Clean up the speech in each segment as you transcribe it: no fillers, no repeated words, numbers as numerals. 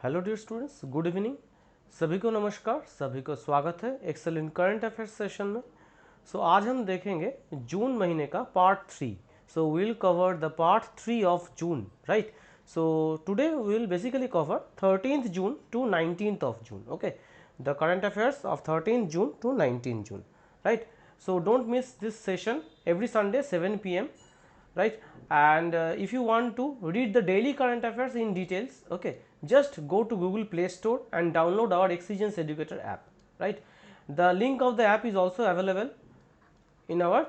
Hello dear students, good evening. सभी को नमस्कार, सभी को स्वागत है एक्सेलेंट करंट अफेयर्स सेशन में। आज हम देखेंगे जून महीने का part 3। We will cover the part 3 of June, right. Today we will basically cover 13th June to 19th of June, okay, the current affairs of 13th June to 19th June, right. Don't miss this session every Sunday 7 p.m., right. And if you want to read the daily current affairs in details, okay, just go to Google Play Store and download our Exigence Educator app, right. The link of the app is also available in our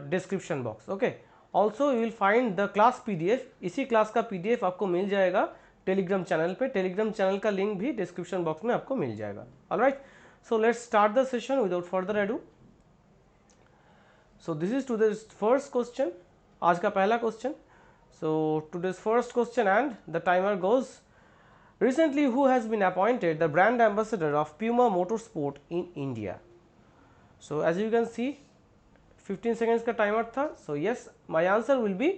description box, okay. Also you will find the class PDF, इसी class का PDF आपको मिल जाएगा Telegram channel पे। Telegram channel का link भी description box में आपको मिल जाएगा। Alright, so let's start the session without further edu. So this is today's first question, आज का पहला question. So today's first question and the timer goes, recently who has been appointed the brand ambassador of Puma Motorsport in India? So as you can see 15 seconds का timer था। So yes, my answer will be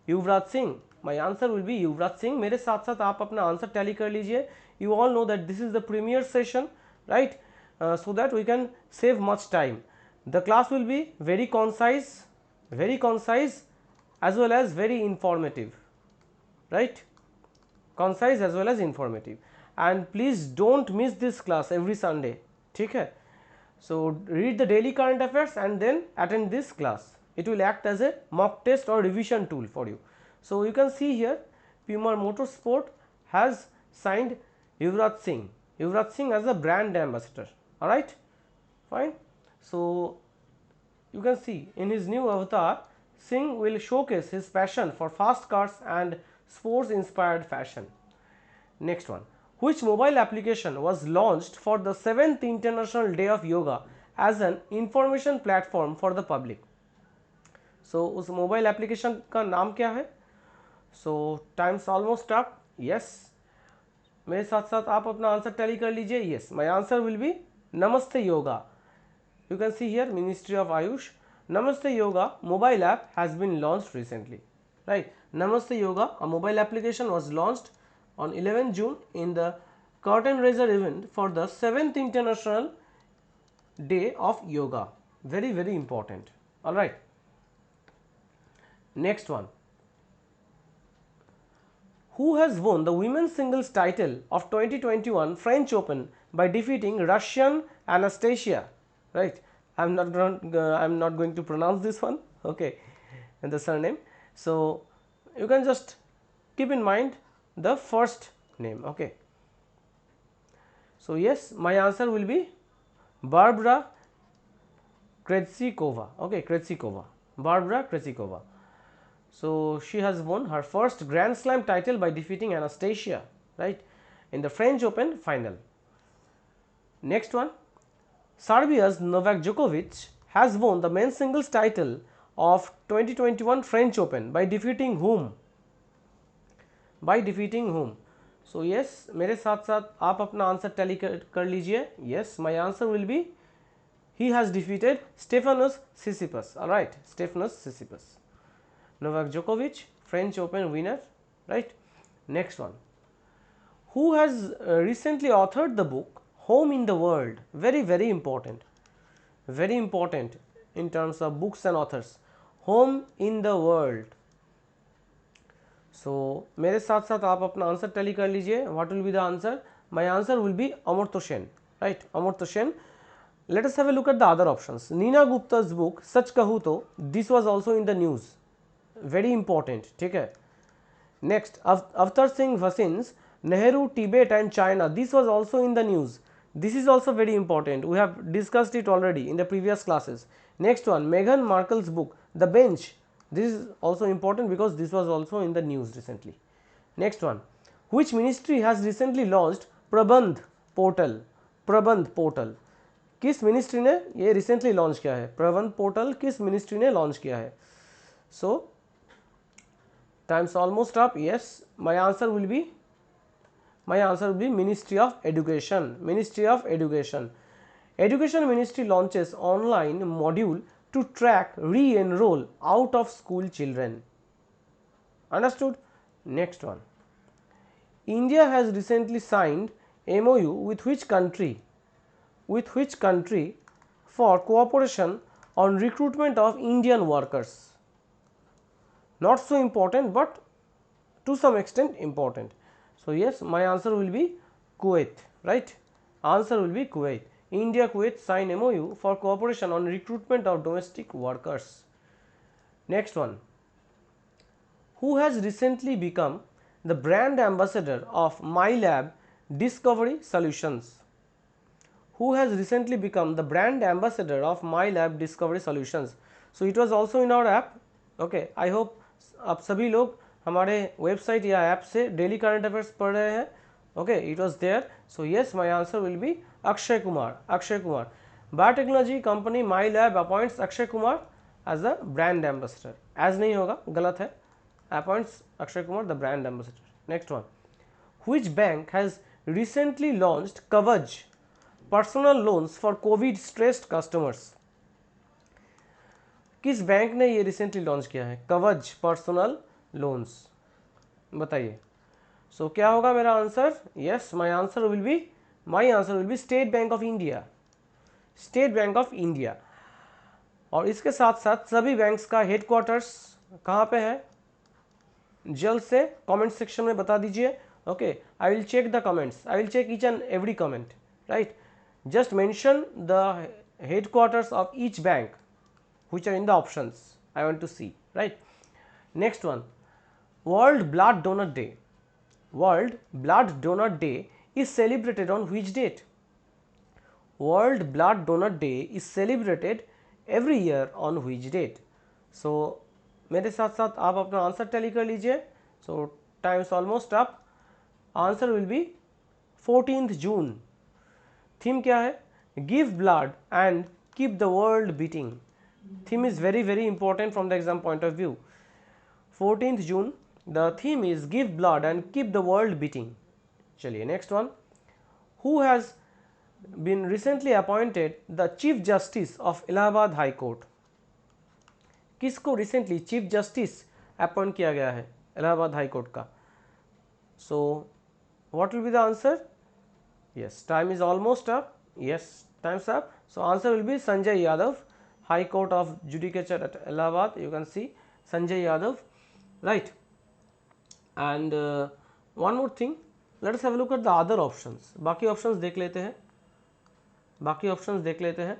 Yuvraj Singh. My answer will be Yuvraj Singh. मेरे साथ साथ आप अपना answer tally कर लीजिए। You all know that this is the premier session, right? So that we can save much time. The class will be very concise as well as very informative, right. Concise as well as informative, and please don't miss this class every Sunday, ठीक है। So read the daily current affairs and then attend this class. It will act as a mock test or revision tool for you. So you can see here Puma Motorsport has signed Yuvraj Singh as a brand ambassador. All right, fine. So you can see in his new avatar, Singh will showcase his passion for fast cars and sports inspired fashion. Next one, which mobile application was launched for the 7th International Day of Yoga as an information platform for the public? So उस mobile application का नाम क्या है? So time's almost up. Yes, मेरे साथ साथ आप अपना आंसर टैली कर लीजिए। Yes, my answer will be नमस्ते yoga. You can see here Ministry of Ayush, Namaste Yoga mobile app has been launched recently, right. Namaste Yoga, a mobile application, was launched on 11 June in the curtain raiser event for the 7th International Day of Yoga. Very important. All right, next one, who has won the women's singles title of 2021 French Open by defeating Russian Anastasia, right. I'm not going to pronounce this one, okay, and the surname. So you can just keep in mind the first name, okay. So yes, my answer will be Barbara Krejcikova, okay, Barbara Krejcikova. So she has won her first Grand Slam title by defeating Anastasia, right, in the French Open final. Next one, Serbia's Novak Djokovic has won the men's singles title of 2021 French Open by defeating whom? So yes, मेरे साथ साथ आप अपना answer tally कर लीजिए। Yes, my answer will be he has defeated Stefanos Tsitsipas. All right, Stefanos Tsitsipas. Novak Djokovic, French Open winner, right. Next one, who has recently authored the book Home in the World? Very important in terms of books and authors. Home in the World. So मेरे साथ साथ आप अपना answer tally कर लीजिए। What will be the answer? My answer will be Amartya Sen, right, Amartya Sen. Let us have a look at the other options. Nina Gupta's book Sach Kahu To, this was also in the news, very important, ठीक है। Next, Avtar Singh Vassin's Nehru, Tibet and China, this was also in the news. This is also very important, we have discussed it already in the previous classes. Next one, Meghan Markle's book The Bench, this is also important because this was also in the news recently. Next one, which ministry has recently launched Prabandh portal? किस ministry ने ये recently launch किया है? प्रबंध portal किस ministry ने launch किया है? सो time's almost up. Yes, my answer will be Ministry of Education. Education Ministry launches online module to track re-enroll out of school children. Understood? Next one, India has recently signed MOU with which country? With which country for cooperation on recruitment of Indian workers? Not so important, but to some extent important. So, yes, my answer will be Kuwait, right? Answer will be Kuwait. India Kuwait sign MOU for cooperation on recruitment of domestic workers. Next one. Who has recently become the brand ambassador of MyLab Discovery Solutions? Who has recently become the brand ambassador of MyLab Discovery Solutions? So it was also in our app. Okay, I hope आप सभी लोग हमारे website या app से daily current affairs पढ़ रहे हैं. Okay, it was there. So yes, my answer will be Akshay Kumar. Akshay Kumar. Biotechnology company MyLab appoints Akshay Kumar as a brand ambassador. As नहीं होगा, गलत है. Appoints Akshay Kumar the brand ambassador. Next one. Which bank has recently launched Kavach personal loans for Covid stressed customers? किस bank ने ये recently launch किया है कवच पर्सनल लोन्स? बताइए. सो क्या होगा मेरा answer? Yes, my answer will be state bank of India. State bank of India. और इसके साथ साथ सभी बैंक्स का हेडक्वार्टर्स कहाँ पे है? जल्द से कमेंट सेक्शन में बता दीजिए. Okay, I will check the comments. I will check each and every comment. Right, just mention the headquarters of each bank which are in the options. I want to see, right? Next one, World Blood Donor Day. World Blood Donor Day is celebrated on which date? World Blood Donor Day is celebrated every year on which date? So मेरे साथ साथ आप अपना answer tally कर लीजिए. So time is almost up. Answer will be 14th June. Theme क्या है? Give blood and keep the world beating. Theme is very very important from the exam point of view. 14th June the theme is give blood and keep the world beating. चलिए next one. Who has been recently appointed the chief justice of Allahabad high court? किसको recently chief justice appoint किया गया है Allahabad high court का? So what will be the answer? Yes, time is almost up. Yes, time's up. So answer will be Sanjay Yadav, High Court of Judicature at Allahabad. You can see Sanjay Yadav, right? And one more thing, let us have a look at the other options. बाकी options देख लेते हैं.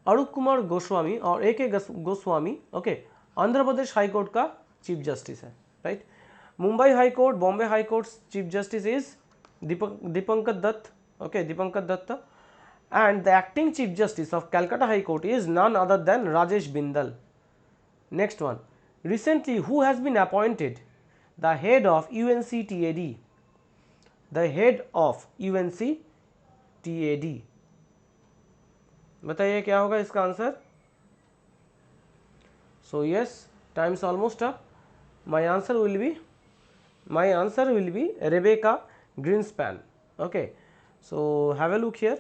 अरूप कुमार गोस्वामी और A.K. Goswami, okay, Andhra Pradesh high court का chief justice है, right? Mumbai high court, Bombay high court chief justice is Dipankar Dutt, okay, Dipankar Dutta, and the acting chief justice of Calcutta High Court is none other than Rajesh Bindal. Next one, recently who has been appointed the head of UNCTAD? The head of UNCTAD. बताइए क्या होगा इसका answer? So yes, time is almost up. My answer will be Rebecca Greenspan. Okay, so have a look here.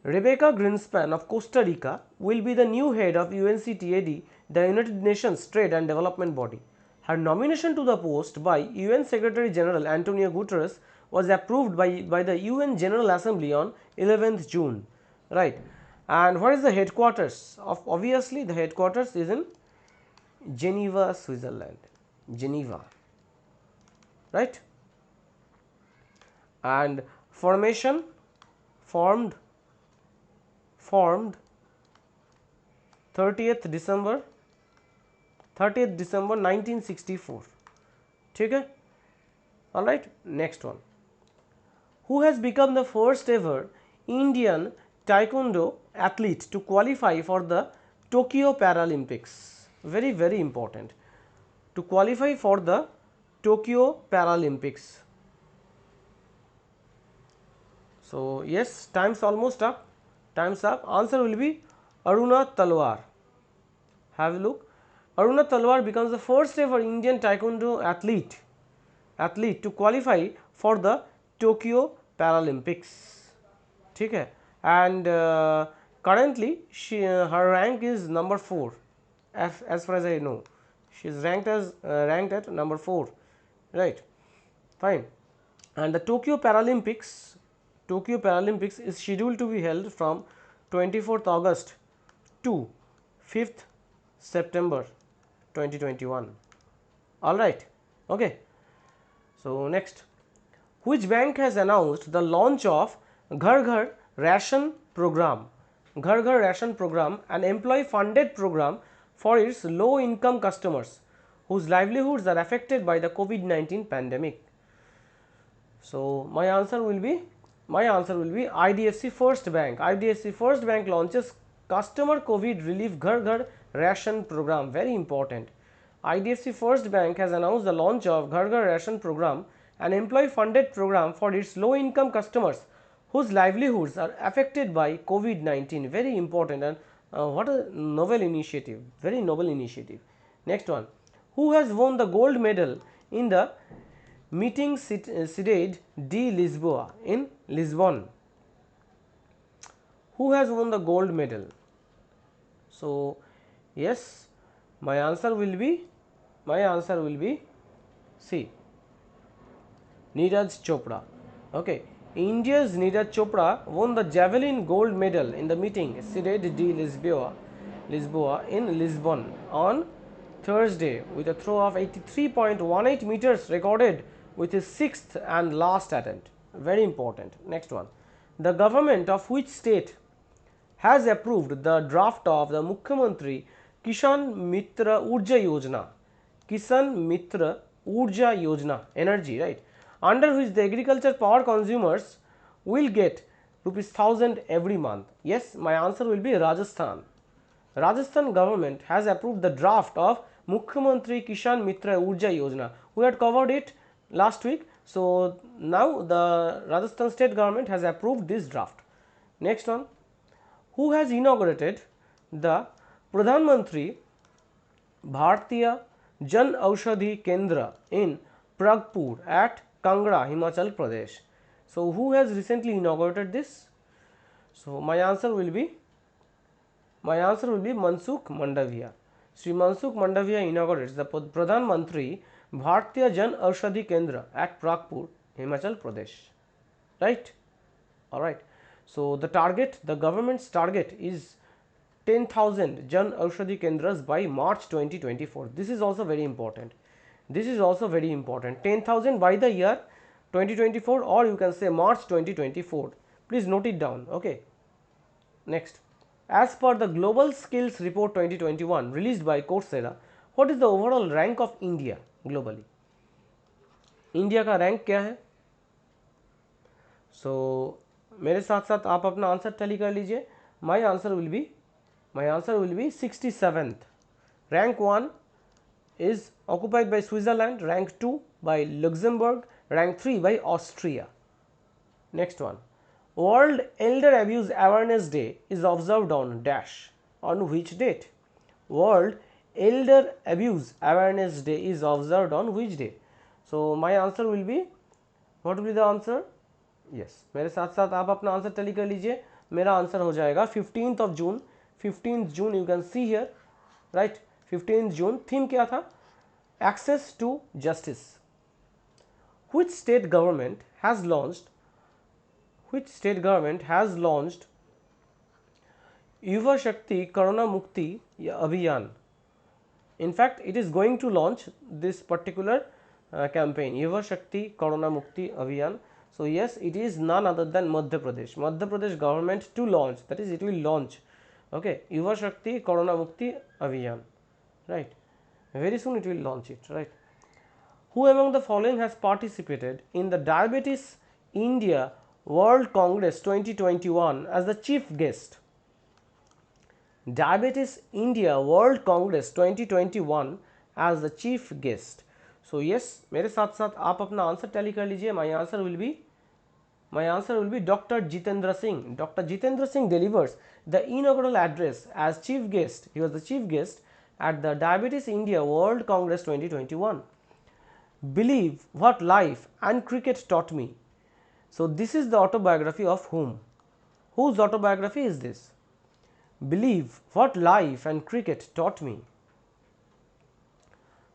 Rebecca Greenspan of Costa Rica will be the new head of UNCTAD, the United Nations Trade and Development Body. Her nomination to the post by UN Secretary General Antonio Guterres was approved by the UN General Assembly on 11th June. Right, and what is the headquarters of? Obviously, the headquarters is in Geneva, Switzerland. Geneva, right? And formed 30th December 1964. ठीक है? All right. Next one. Who has become the first ever Indian Taekwondo athlete to qualify for the Tokyo Paralympics? Very very important. To qualify for the Tokyo Paralympics. So yes, time's almost up. Answer will be Aruna Talwar. Have a look. Aruna Talwar becomes the first ever Indian Taekwondo athlete to qualify for the Tokyo Paralympics. ठीक है? And currently her rank is number 4. As far as I know, she is ranked at number 4. Right? fine. And the Tokyo Paralympics is scheduled to be held from 24th August to 5th September 2021. All right, okay. So next, which bank has announced the launch of Ghar Ghar Ration Program? Ghar Ghar Ration Program, an employee funded program for its low income customers whose livelihoods are affected by the COVID-19 pandemic. So my answer will be IDFC First Bank. IDFC First Bank launches customer COVID relief Ghar Ghar Ration Program. Very important. IDFC First Bank has announced the launch of Ghar Ghar Ration Program, an employee funded program for its low income customers whose livelihoods are affected by COVID-19. Very important, and what a novel initiative, very noble initiative. Next one, who has won the gold medal in the meeting Cidade de Lisboa in Lisbon? Who has won the gold medal? So yes, my answer will be C, Neeraj Chopra. Okay, India's Neeraj Chopra won the javelin gold medal in the meeting Cidade de Lisboa in Lisbon on Thursday with a throw of 83.18 meters recorded with his sixth and last attempt. Very important. Next one, the government of which state has approved the draft of the Mukhyamantri Kishan Mitra Urja Yojana? Kisan Mitra Urja Yojana, energy, right, under which the agriculture power consumers will get ₹1000 every month. Yes, my answer will be Rajasthan. Rajasthan government has approved the draft of Mukhyamantri Kishan Mitra Urja Yojana. We had covered it last week. So now the Rajasthan state government has approved this draft. Next one, who has inaugurated the Pradhan Mantri Bharatiya Jan Aushadhi Kendra in Pragpur at Kangra, Himachal Pradesh? So who has recently inaugurated this? So my answer will be Mansukh Mandavia. Sri Mansukh Mandavia inaugurates the Pradhan Mantri Bharatiya Jan Aushadhi Kendra at Pragpur, Himachal Pradesh. Right? All right. So the government's target is 10,000 Jan Aushadhi Kendras by March 2024. This is also very important. 10,000 by the year 2024, or you can say March 2024. Please note it down. Okay. Next, as per the Global Skills Report 2021 released by Coursera, what is the overall rank of India globally? India का rank क्या है? So मेरे साथ साथ आप अपना answer tally कर लीजिए. My answer will be 67th. Rank 1 is occupied by Switzerland, rank 2 by Luxembourg, rank 3 by Austria. Next one, World Elder Abuse Awareness Day is observed on dash. On which date? World Elder Abuse Awareness Day is observed on which day? So my answer will be, what will be the answer? Yes, मेरे साथ साथ आप अपना answer tally कर लीजिए. मेरा answer हो जाएगा 15th of June. 15th June you can see here, right? 15th June. Theme क्या था? Access to justice. Which state government has launched Yuva Shakti Corona Mukti Abhiyan? In fact, it is going to launch this particular campaign, Yuva Shakti Corona Mukti Abhiyan. So yes, it is none other than Madhya Pradesh. Madhya Pradesh government to launch, that is, it will launch. Okay, Yuva Shakti Corona Mukti Abhiyan, right? Very soon it will launch it, right? Who among the following has participated in the Diabetes India World Congress 2021 as the chief guest? Diabetes India World Congress 2021 as the chief guest. So yes, मेरे साथ साथ आप अपना answer tally कर लीजिए. My answer will be Dr. Jitendra Singh. Dr. Jitendra Singh delivers the inaugural address as chief guest. He was the chief guest at the Diabetes India World Congress 2021. Believe what life and cricket taught me. So this is the autobiography of whom? Whose autobiography is this? Believe what life and cricket taught me.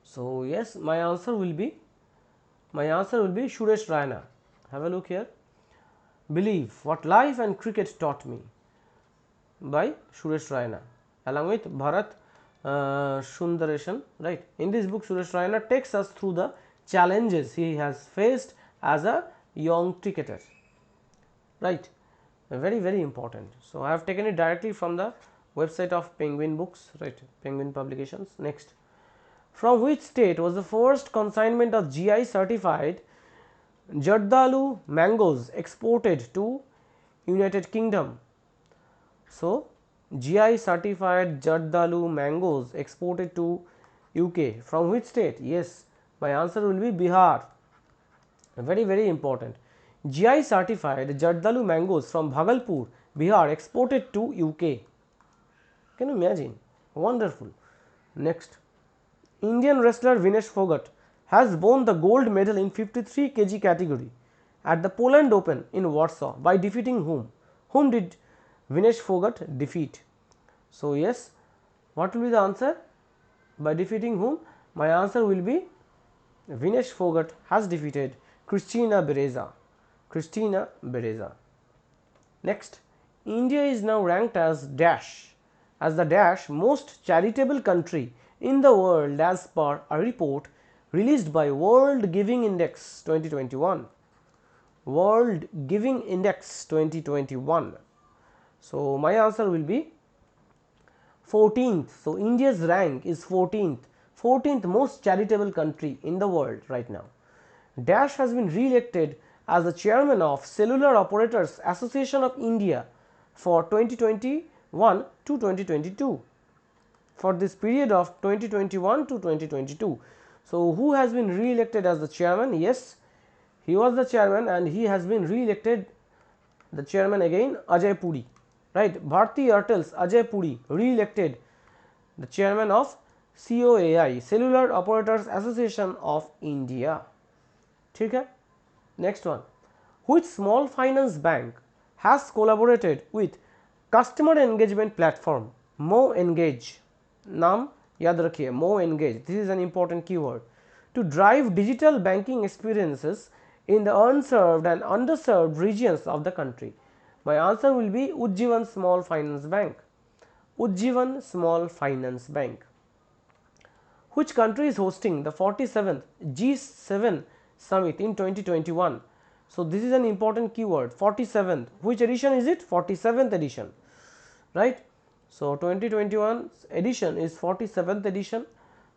So yes, my answer will be My answer will be Suresh Raina. Have a look here. Believe What Life and Cricket Taught Me by Suresh Raina along with Bharat Sundaresan, right. In this book, Suresh Raina takes us through the challenges he has faced as a young cricketer, right. Very, very important. So, I have taken it directly from the website of Penguin Books, right, Penguin Publications. Next, from which state was the first consignment of GI certified Jardalu mangoes exported to United Kingdom? So, GI certified Jardalu mangoes exported to UK from which state? Yes, my answer will be Bihar. Very, very important. GI certified Jardalu mangoes from Bhagalpur, Bihar exported to UK. Can you imagine? Wonderful. Next, Indian wrestler Vinesh Phogat has won the gold medal in 53 kg category at the Poland Open in Warsaw by defeating whom? Whom did Vinesh Phogat defeat? So, yes, what will be the answer? By defeating whom? My answer will be Vinesh Phogat has defeated Cristina Bereza. Cristina Bereza. Next, India is now ranked as the most charitable country in the world as per a report released by World Giving Index 2021. World Giving Index 2021. So, my answer will be 14th. So, India's rank is 14th most charitable country in the world right now. Dash has been re-elected as the chairman of Cellular Operators Association of India for 2021 to 2022, for this period of 2021 to 2022. So, who has been re-elected as the chairman? Yes, he was the chairman and he has been re-elected the chairman again, Ajay Puri, right. Bharti Airtel's Ajay Puri re-elected the chairman of COAI, Cellular Operators Association of India. ठीक है. Next one, which small finance bank has collaborated with customer engagement platform MoEngage? नाम याद रखिए, MoEngage. This is an important keyword to drive digital banking experiences in the unserved and underserved regions of the country. My answer will be Ujjivan Small Finance Bank. Ujjivan Small Finance Bank. Which country is hosting the 47th G7 Summit in 2021? So, this is an important keyword, 47th. Which edition is it? 47th edition, right. So, 2021 edition is 47th edition.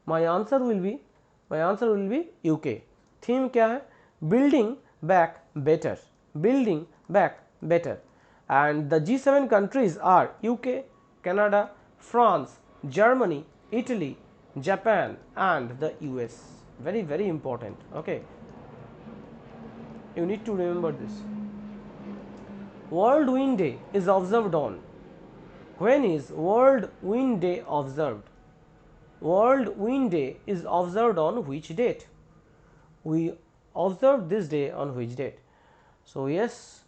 My answer will be UK. Theme क्या है? Building back better. Building back better. And the G7 countries are UK, Canada, France, Germany, Italy, Japan and the US. Very, very important. Okay. You need to remember this. World Wind Day is observed on. When is World Wind Day observed? World Wind Day is observed on which date? We observe this day on which date? So, yes,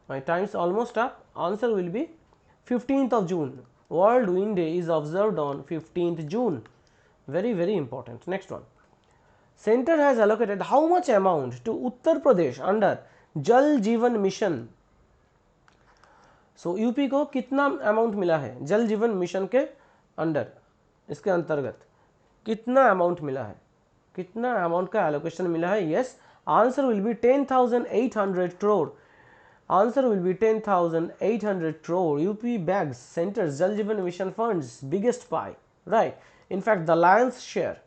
my time is almost up. Answer will be 15th of June. World Wind Day is observed on 15th June. Very, very important. Next one. Center has allocated how much amount to Uttar Pradesh under Jal Jeevan Mission? So, UP को कितना amount मिला है जल जीवन mission के under, इसके अंतर्गत कितना अमाउंट मिला है, कितना अमाउंट का एलोकेशन मिला है? Yes, answer will be 10,800 crore. Answer will be 10,800 crore. UP bags centers Jal Jeevan Mission funds biggest pie, right? In fact, the lion's share.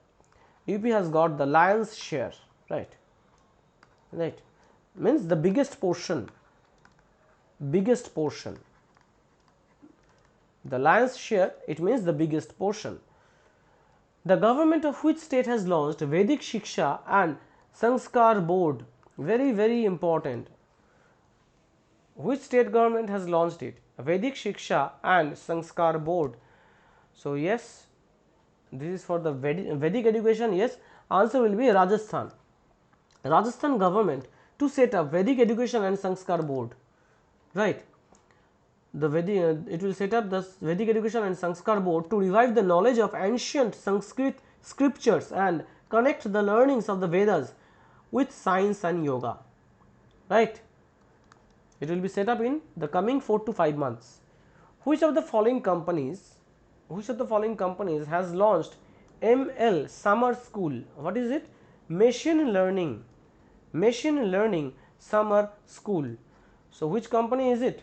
UP has got the lion's share, right? Right, means the biggest portion. Biggest portion. The lion's share, it means the biggest portion. The government of which state has launched Vedic Shiksha and Sanskar Board? Very, very important. Which state government has launched it? Vedic Shiksha and Sanskar Board. So, yes, this is for the Vedic education. Yes, answer will be Rajasthan. Rajasthan government to set up Vedic education and Sanskar Board, right? The it will set up the Vedic education and Sanskar Board to revive the knowledge of ancient Sanskrit scriptures and connect the learnings of the Vedas with science and yoga, right? It will be set up in the coming 4 to 5 months. Which of the following companies has launched ML Summer School? What is it? Machine learning summer school. So which company is it?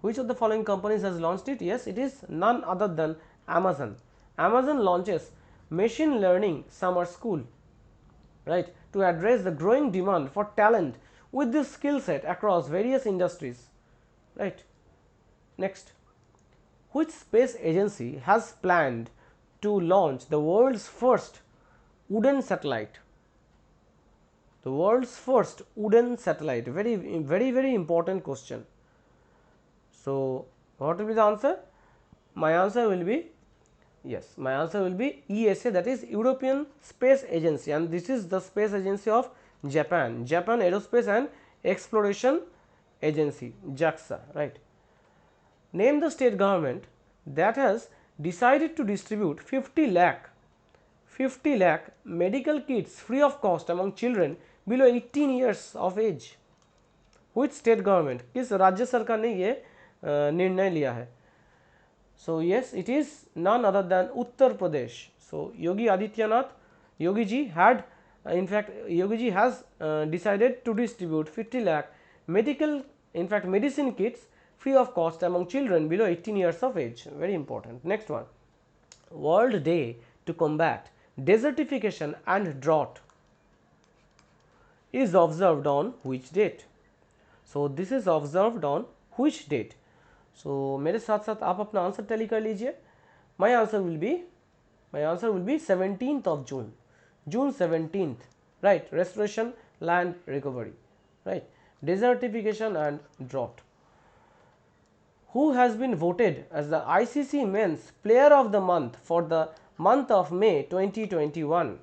Which of the following companies has launched it? Yes, it is none other than Amazon. Amazon launches machine learning summer school, right, to address the growing demand for talent with this skill set across various industries, right. Next, which space agency has planned to launch the world's first wooden satellite? The world's first wooden satellite. Very important question. So what will be the answer? My answer will be, yes, my answer will be ESA, that is European Space Agency, and this is the space agency of Japan, Japan Aerospace and Exploration Agency, JAXA, right. Name the state government that has decided to distribute 50 lakh medical kits free of cost among children below 18 years of age. Which state government, किस राज्य सरकार ने ये निर्णय लिया है? So yes, it is none other than Uttar Pradesh. So Yogi Adityanath, Yogi ji had, in fact, Yogi ji has decided to distribute 50 lakh medicine kits free of cost among children below 18 years of age. Very important. Next one, World Day to combat desertification and drought is observed on which date? So this is observed on which date? So मेरे साथ साथ आप अपना answer tally कर लीजिए. My answer will be 17th of June, June 17th, right. Restoration, land recovery, right. Desertification and drought. Who has been voted as the ICC Men's Player of the Month for the month of May 2021?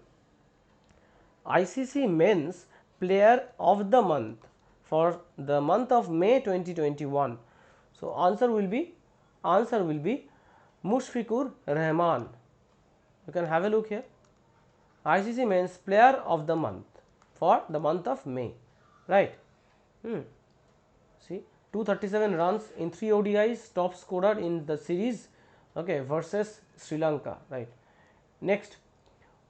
ICC Men's Player of the Month for the month of May 2021. So answer will be Mushfiqur Rahman. You can have a look here. ICC Men's Player of the Month for the month of May, right. See, 237 runs in 3 ODIs, top scorer in the series, okay, versus Sri Lanka, right. Next,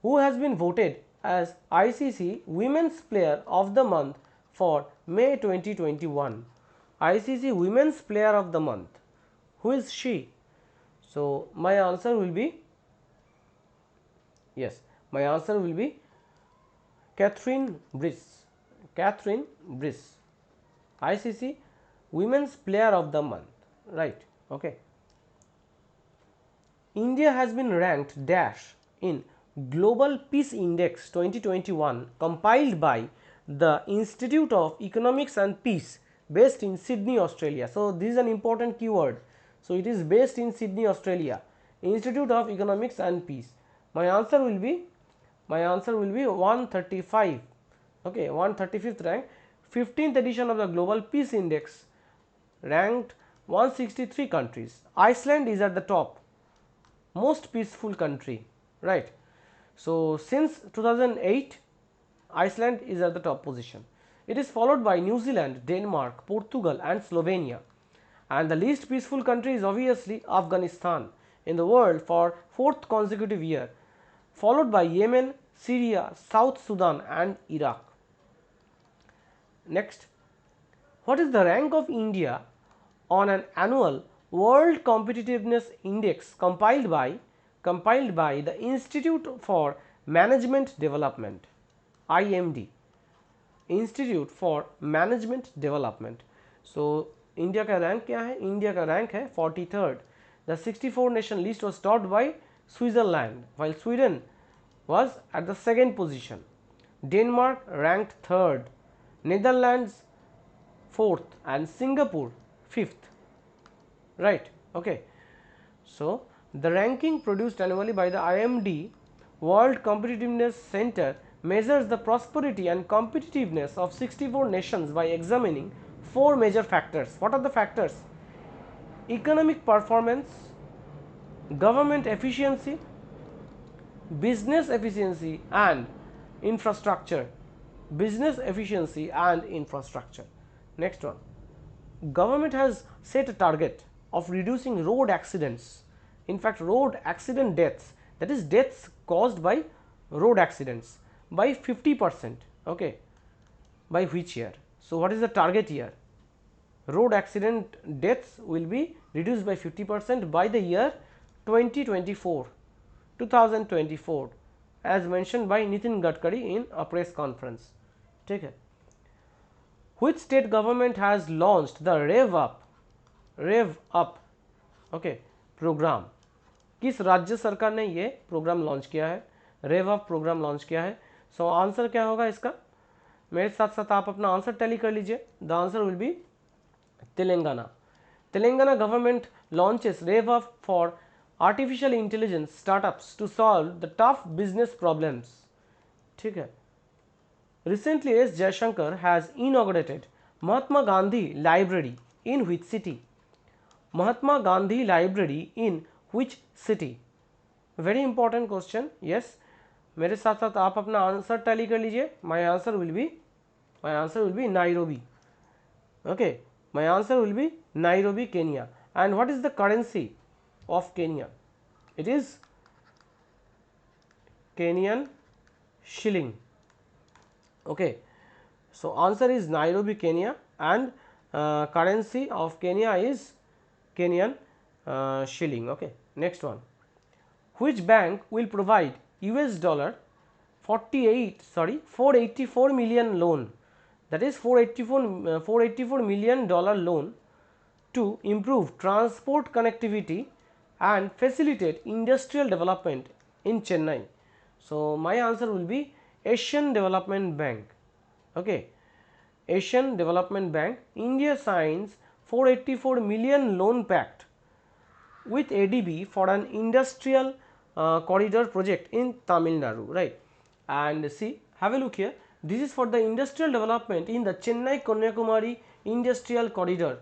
who has been voted as ICC Women's Player of the Month for May 2021? ICC Women's Player of the Month. Who is she? So my answer will be, yes, my answer will be Catherine Brice. Catherine Brice, ICC Women's Player of the Month, right. Okay. India has been ranked dash in Global Peace Index 2021 compiled by the Institute of Economics and Peace based in Sydney, Australia. So this is an important keyword. So it is based in Sydney, Australia, Institute of Economics and Peace. My answer will be 135, okay, 135th rank, 15th edition of the Global Peace Index, ranked 163 countries. Iceland is at the top, most peaceful country, right. So since 2008, Iceland is at the top position. It is followed by New Zealand, Denmark, Portugal and Slovenia, and the least peaceful country is obviously Afghanistan in the world for 4th consecutive year, followed by Yemen, Syria, South Sudan and Iraq. Next, what is the rank of India on an annual World Competitiveness Index compiled by the Institute for Management Development, IMD, Institute for Management Development. So India का rank क्या है? India का rank है 43rd. The 64 nation list was topped by Switzerland, while Sweden was at the 2nd position. Denmark ranked 3rd, Netherlands 4th and Singapore 5th, right. Okay. So the ranking produced annually by the IMD World Competitiveness Center measures the prosperity and competitiveness of 64 nations by examining 4 major factors. What are the factors? Economic performance, government efficiency, business efficiency and infrastructure business efficiency and infrastructure. Next one, government has set a target of reducing road accidents, in fact road accident deaths, that is deaths caused by road accidents, by 50%. Okay, by which year? So what is the target year? Road accident deaths will be reduced by 50% by the year 2024, as mentioned by Nitin Gadkari in a press conference. ठीक है. Which state government has launched the Rev Up okay program? किस राज्य सरकार ने ये programme launch किया है, रेव up programme launch किया है? सो आंसर क्या होगा इसका? मेरे साथ साथ आप अपना आंसर टैली कर लीजिए. The answer will be Telangana. Telangana government launches Rev Up for artificial intelligence startups to solve the tough business problems. ठीक है. Recently, S. Jaishankar has inaugurated Mahatma Gandhi Library in which city? Mahatma Gandhi Library in which city? Very important question. Yes. मेरे साथ साथ आप अपना answer tally कर लीजिए. My answer will be Nairobi. Okay. My answer will be Nairobi, Kenya. And what is the currency of Kenya? It is Kenyan shilling. Okay. So answer is Nairobi, Kenya, and currency of Kenya is Kenyan shilling. Okay. Next one. Which bank will provide US dollar 484 million loan, that is $484 million loan to improve transport connectivity and facilitate industrial development in Chennai? So my answer will be Asian Development Bank. Okay, Asian Development Bank. India signs 484 million loan pact with ADB for an industrial corridor project in Tamil Nadu, right? And see, have a look here. This is for the industrial development in the Chennai Kanyakumari industrial corridor,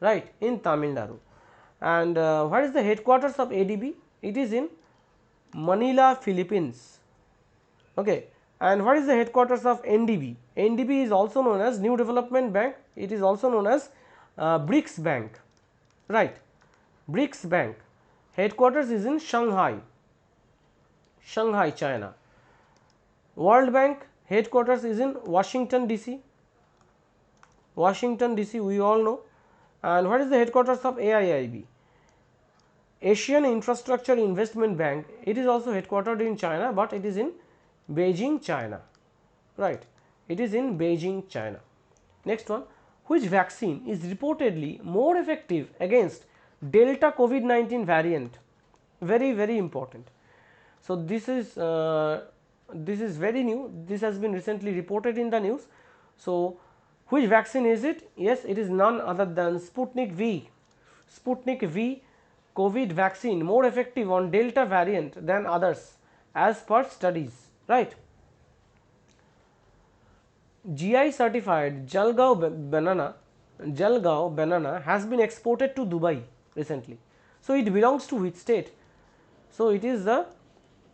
right, in Tamil Nadu. And where is the headquarters of ADB? It is in Manila, Philippines. Okay. And what is the headquarters of NDB? NDB is also known as New Development Bank. It is also known as BRICS Bank, right? BRICS Bank. Headquarters is in Shanghai, China. World Bank headquarters is in Washington DC. Washington DC, we all know. And what is the headquarters of AIIB? Asian Infrastructure Investment Bank. It is also headquartered in China, but it is in Beijing, China, right? It is in Beijing, China. Next one, which vaccine is reportedly more effective against Delta COVID-19 variant? Very, very important. So this is very new. This has been recently reported in the news. So which vaccine is it? Yes, it is none other than Sputnik V. Sputnik V COVID vaccine more effective on Delta variant than others as per studies, right? GI certified Jalgaon banana has been exported to Dubai recently. So it belongs to which state? So it is the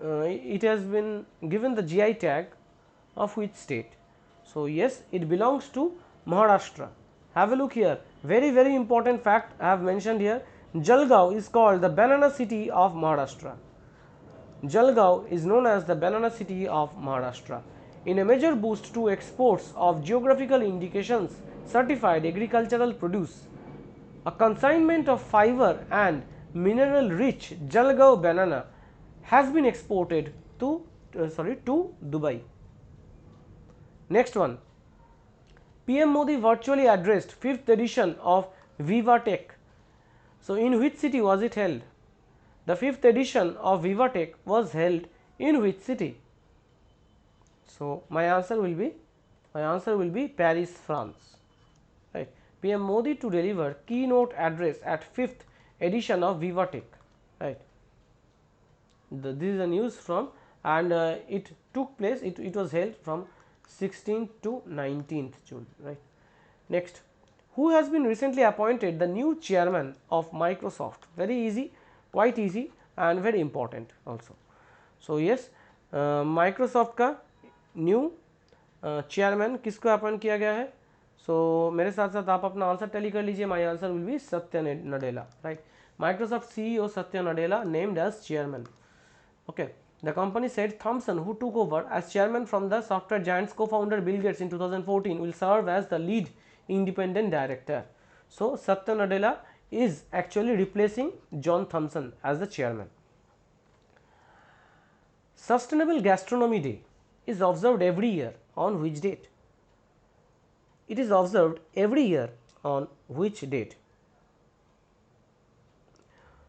it has been given the GI tag of which state? So yes, it belongs to Maharashtra. Have a look here. Very, very important fact I have mentioned here. Jalgaon is called the banana city of Maharashtra. Jalgaon is known as the banana city of Maharashtra. In a major boost to exports of geographical indications certified agricultural produce, a consignment of fiber and mineral rich Jalgaon banana has been exported to Dubai. Next one, PM Modi virtually addressed 5th edition of Viva Tech. So in which city was it held? The 5th edition of Viva Tech was held in which city? So my answer will be Paris, France, right? PM Modi to deliver keynote address at 5th edition of Viva Tech, right? This is a news from, and it took place, it was held from 16th to 19th June, right? Next, who has been recently appointed the new chairman of Microsoft? Very easy, quite easy and very important also. So yes, Microsoft का new chairman किसको appoint किया गया है? सो मेरे साथ साथ आप अपना आंसर टैली कर लीजिए. माय आंसर विल बी सत्य Nadella, right. Microsoft CEO Satya Nadella named as chairman. Okay. The company said Thomson, who took over as chairman from the software giant's co-founder Bill Gates in 2014, will serve as the lead independent director. So Satya Nadella is actually replacing John Thomson as the chairman. Sustainable Gastronomy Day is observed every year on which date? It is observed every year on which date?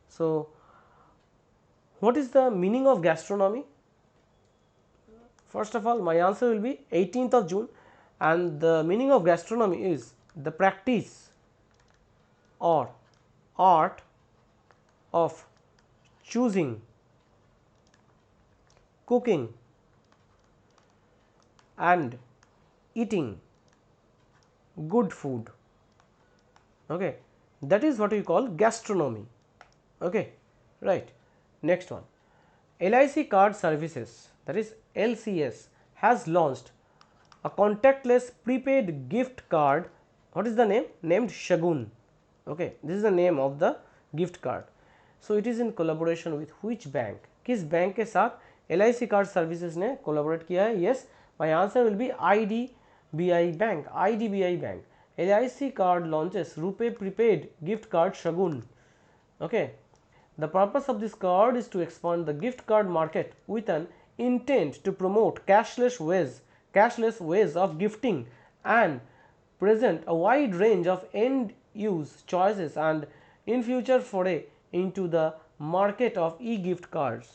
So what is the meaning of gastronomy? First of all, my answer will be 18th of June, and the meaning of gastronomy is the practice or art of choosing, cooking and eating good food. Okay, that is what we call gastronomy. Okay, right. Next one, LIC Card Services, that is LCS, has launched a contactless prepaid gift card. What is the name? Named Shagun. Okay, this is the name of the gift card. So it is in collaboration with which bank? किस bank के साथ LIC Card Services ने collaborate किया है? Yes, my answer will be IDBI Bank. IDBI Bank. LIC card launches RuPay prepaid gift card Shagun. Okay. The purpose of this card is to expand the gift card market with an intent to promote cashless ways of gifting and present a wide range of end use choices and in future foray into the market of e-gift cards.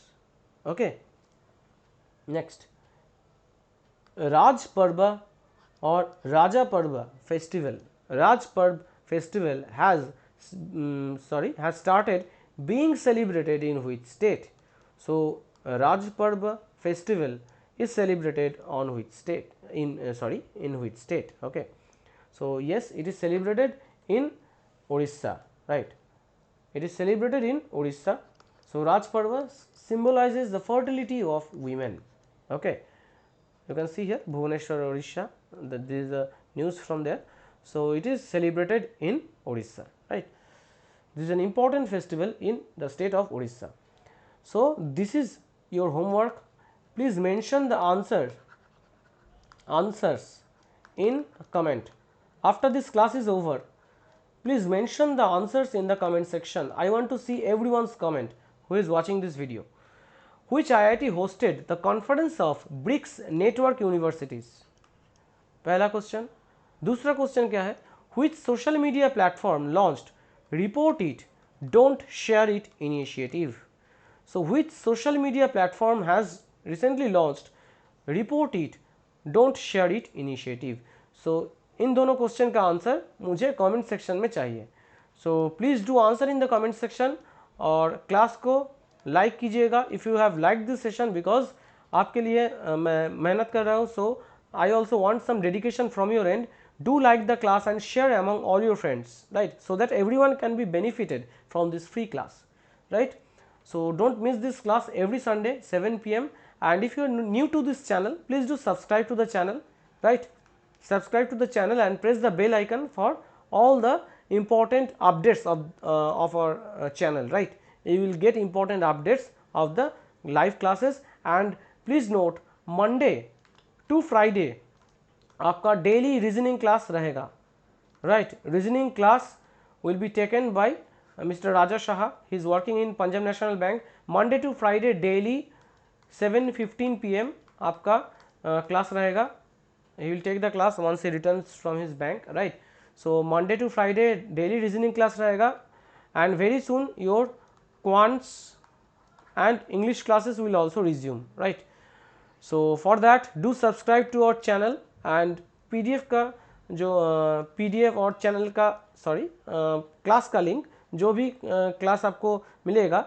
Okay. Next, Raj Parva or Raja Parva festival. Raj Parv festival has started being celebrated in which state? So Raj Parva festival is celebrated on which state? In which state? Okay. So yes, it is celebrated in Orissa, right? It is celebrated in Orissa. So Raj Parva symbolizes the fertility of women. Okay, you can see here Bhubaneswar, Orissa. This is the news from there. So it is celebrated in Orissa, right? This is an important festival in the state of Orissa. So this is your homework. Please mention the answers in comment. After this class is over, please mention the answers in the comment section. I want to see everyone's comment who is watching this video. Which IIT hosted the conference of BRICS network universities? पहला question. दूसरा question क्या है? Which social media platform launched Report It, Don't Share It initiative? So which social media platform has recently launched Report It, Don't Share It initiative? So इन दोनों question का answer मुझे comment section में चाहिए. So please do answer in the comment section और class को like कीजिएगा if you have like this session, because आपके लिए मैं मेहनत कर रहा हूँ. सो I also want some dedication from your end. Do like the class and share among all your friends, right? So that everyone can be benefited from this free class, right? So don't miss this class every Sunday 7 p.m. and if you are new to this channel, please do subscribe to the channel, right? Subscribe to the channel and press the bell icon for all the important updates of our channel, right? You will get important updates of the live classes. And please note, Monday to Friday आपका daily reasoning class रहेगा, right? Reasoning class will be taken by mister Raja Shah. He is working in Punjab national bank. Monday to Friday daily 7:15 PM आपका class रहेगा. He will take the class once he returns from his bank, right? So Monday to Friday daily reasoning class रहेगा and very soon your quants and English classes will also resume, right? So for that do subscribe to our channel and PDF का जो PDF और channel का class का link, जो भी class आपको मिलेगा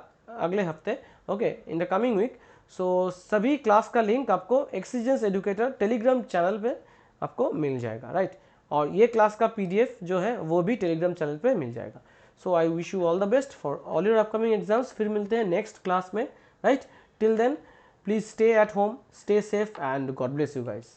अगले हफ्ते, okay, in the coming week. So सभी क्लास का लिंक आपको एक्सीजेंस एजुकेटर टेलीग्राम चैनल पे आपको मिल जाएगा, राइट? और ये क्लास का PDF जो है वो भी टेलीग्राम चैनल पे मिल जाएगा. So I wish you all the best for all your upcoming exams. फिर मिलते हैं नेक्स्ट क्लास में, right? Till then, please stay at home, stay safe and God bless you guys.